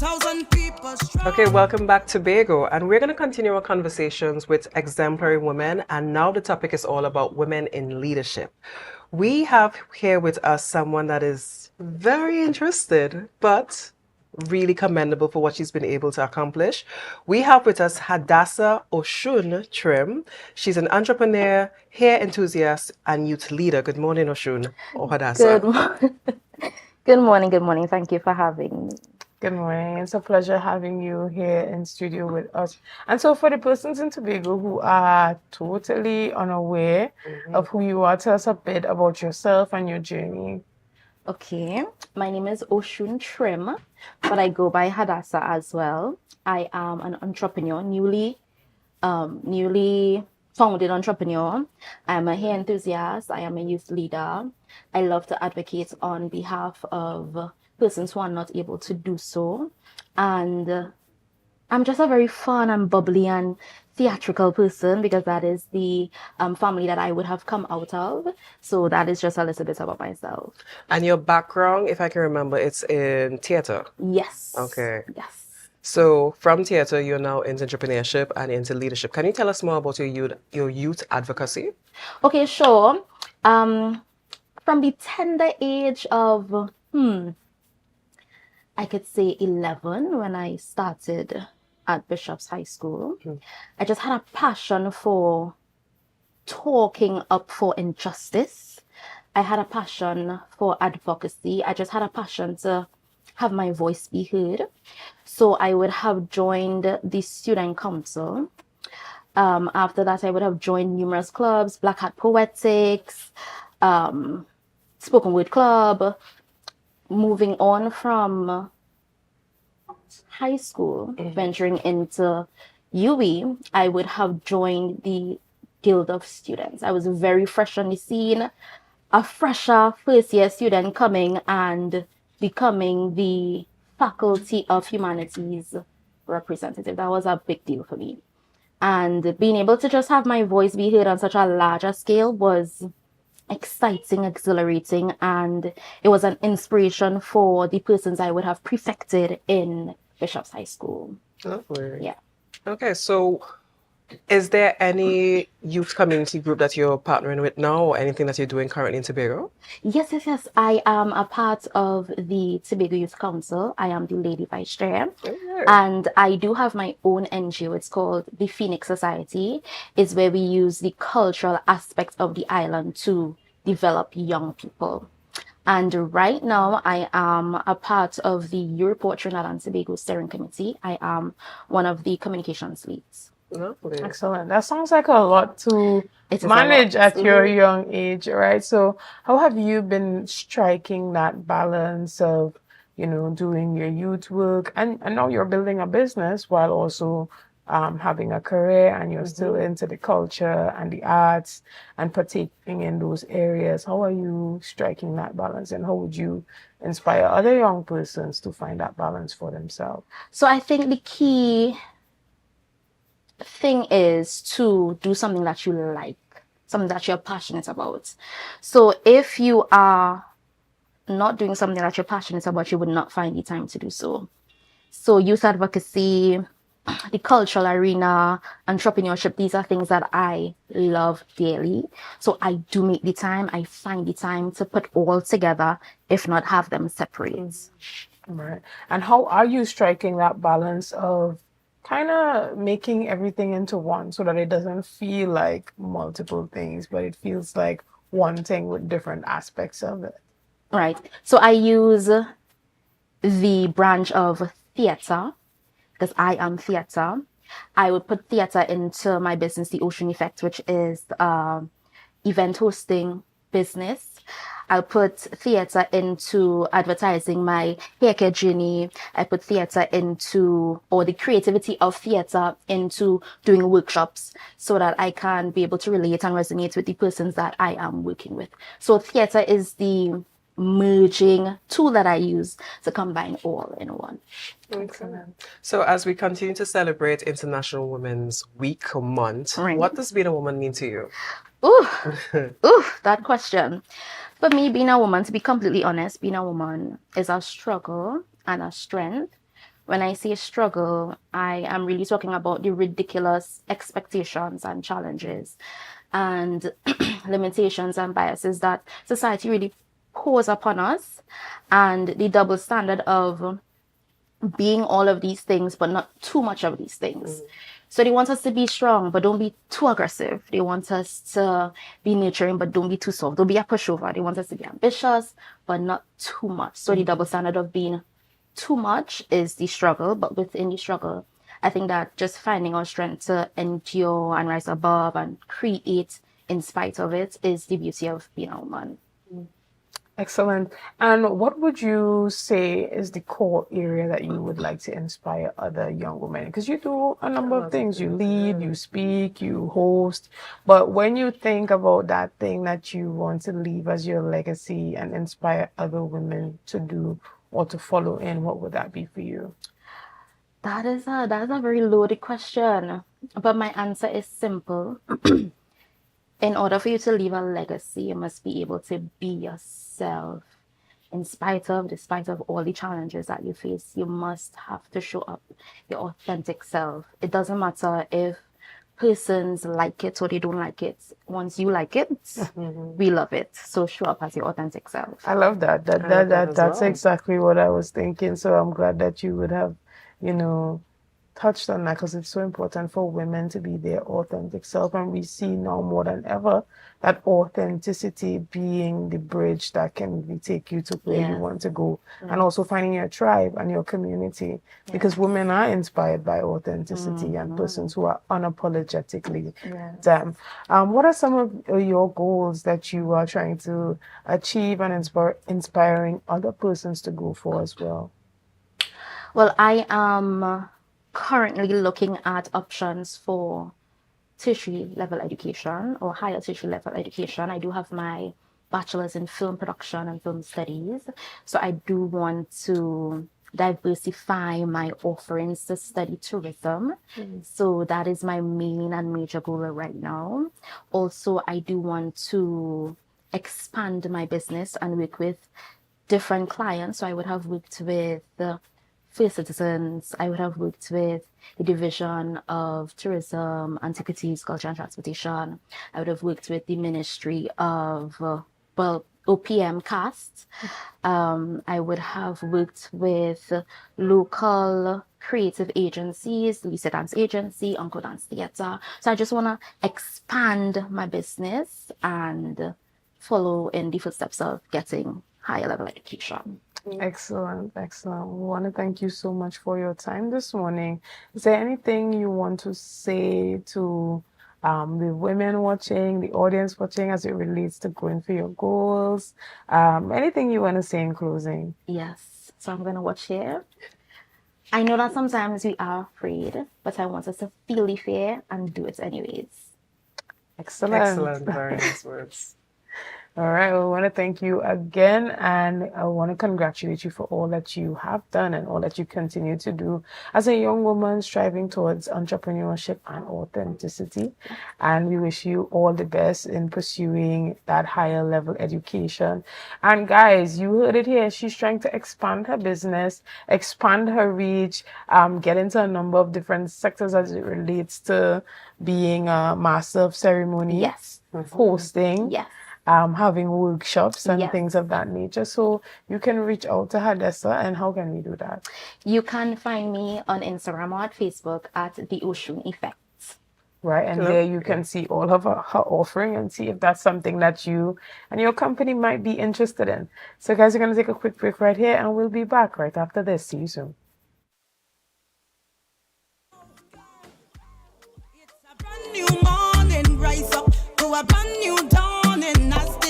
Okay, welcome back to Tobago, and we're going to continue our conversations with exemplary women. And now the topic is all about women in leadership. We have here with us someone that is very interested, but really commendable for what she's been able to accomplish. We have with us Hadassah Oshun Trim. She's an entrepreneur, hair enthusiast, and youth leader. Good morning, Oshun or Hadassah. Good morning. Good morning. Thank you for having me. Good morning. It's a pleasure having you here in studio with us. And so for the persons in Tobago who are totally unaware of who you are, tell us a bit about yourself and your journey. Okay, my name is Oshun Trim, but I go by Hadassah as well. I am an entrepreneur, newly founded entrepreneur. I am a hair enthusiast. I am a youth leader. I love to advocate on behalf of persons who are not able to do so. And I'm just a very fun and bubbly and theatrical person because that is the family that I would have come out of. So that is just a little bit about myself. And your background, if I can remember, it's in theater. Yes. Okay. Yes. So from theater, you're now into entrepreneurship and into leadership. Can you tell us more about your youth advocacy? Okay, sure. From the tender age of, I could say 11 when I started at Bishop's High School, I just had a passion for talking up for injustice. I had a passion for advocacy. I just had a passion to have my voice be heard. So I would have joined the student council. After that, I would have joined numerous clubs, Black Hat Poetics, Spoken Word Club. Moving on from high school, venturing into UE, I would have joined the Guild of Students. I was very fresh on the scene, a fresher first year student coming and becoming the Faculty of Humanities representative. That was a big deal for me. And being able to just have my voice be heard on such a larger scale was exciting, exhilarating, and it was an inspiration for the persons I would have prefected in Bishop's High School. Lovely. Yeah. Okay, so is there any youth community group that you're partnering with now or anything that you're doing currently in Tobago? Yes. I am a part of the Tobago Youth Council. I am the Lady Vice Chair. Okay. And I do have my own NGO. It's called the Phoenix Society. It's where we use the cultural aspects of the island to develop young people. And right now, I am a part of the Europort Trinidad and Tobago Steering Committee. I am one of the communications leads. Lovely. Excellent. That sounds like a lot to It is manage a lot. at your young age, right? So how have you been striking that balance of, doing your youth work and now you're building a business while also having a career and you're still into the culture and the arts and partaking in those areas? How are you striking that balance and how would you inspire other young persons to find that balance for themselves? So I think the key thing is to do something that you like, something that you're passionate about. So if you are not doing something that you're passionate about, you would not find the time to do so. So youth advocacy, the cultural arena, entrepreneurship, these are things that I love dearly. So I do make the time, I find the time to put all together, if not have them separate. Right. And how are you striking that balance of kind of making everything into one so that it doesn't feel like multiple things, but it feels like one thing with different aspects of it? Right. So I use the branch of theater because I am theater. I would put theater into my business, the Ocean Effect, which is event hosting business. I'll put theater into advertising my hair care journey. I put theater into, or the creativity of theater into doing workshops so that I can be able to relate and resonate with the persons that I am working with. So theater is the merging tool that I use to combine all in one. Excellent. So as we continue to celebrate International Women's Week or month, what does being a woman mean to you? That question. For me, being a woman, to be completely honest, being a woman is a struggle and a strength. When I say struggle, I am really talking about the ridiculous expectations and challenges and limitations and biases that society really pose upon us, and the double standard of being all of these things, but not too much of these things. So they want us to be strong, but don't be too aggressive. They want us to be nurturing, but don't be too soft. Don't be a pushover. They want us to be ambitious, but not too much. So the double standard of being too much is the struggle, but within the struggle, I think that just finding our strength to endure and rise above and create in spite of it is the beauty of being a woman. Excellent. And what would you say is the core area that you would like to inspire other young women? Because you do a number of things. You lead, you speak, you host. But when you think about that thing that you want to leave as your legacy and inspire other women to do or to follow in, what would that be for you? That is a very loaded question, but my answer is simple. In order for you to leave a legacy, you must be able to be yourself. Despite of all the challenges that you face, you must have to show up your authentic self. It doesn't matter if persons like it or they don't like it. Once you like it, we love it. So show up as your authentic self. I love that. That's exactly what I was thinking. So I'm glad that you would have, touched on that, because it's so important for women to be their authentic self. And we see now more than ever that authenticity being the bridge that can really take you to where you want to go, and also finding your tribe and your community, because women are inspired by authenticity and persons who are unapologetically them. What are some of your goals that you are trying to achieve and inspiring other persons to go for as well? Well, I am currently looking at options for tertiary level education or higher tertiary level education. I do have my bachelor's in film production and film studies, so I do want to diversify my offerings to study tourism. So that is my main and major goal right now. Also, I do want to expand my business and work with different clients. So I would have worked with First Citizens. I would have worked with the Division of Tourism, Antiquities, Culture and Transportation. I would have worked with the Ministry of, OPM cast. I would have worked with local creative agencies, Louisa Dance Agency, Uncle Dance Theatre. So I just want to expand my business and follow in the footsteps of getting higher level education. Excellent. We want to thank you so much for your time this morning. Is there anything you want to say to the women watching, the audience watching, as it relates to going for your goals? Anything you want to say in closing? Yes. So I'm going to watch here. I know that sometimes we are afraid, but I want us to feel the fear and do it anyways. Excellent. Very nice words. All right, well, I want to thank you again, and I want to congratulate you for all that you have done and all that you continue to do as a young woman striving towards entrepreneurship and authenticity. And we wish you all the best in pursuing that higher level education. And guys, you heard it here. She's trying to expand her business, expand her reach, get into a number of different sectors as it relates to being a master of ceremony, hosting, having workshops and things of that nature. So you can reach out to Hadassah, and how can we do that? You can find me on Instagram or at Facebook at The Ocean Effects. Right, and there you can see all of her offering and see if that's something that you and your company might be interested in. So guys, we're going to take a quick break right here, and we'll be back right after this. See you soon. It's a brand new morning, rise up to a brand new dawn.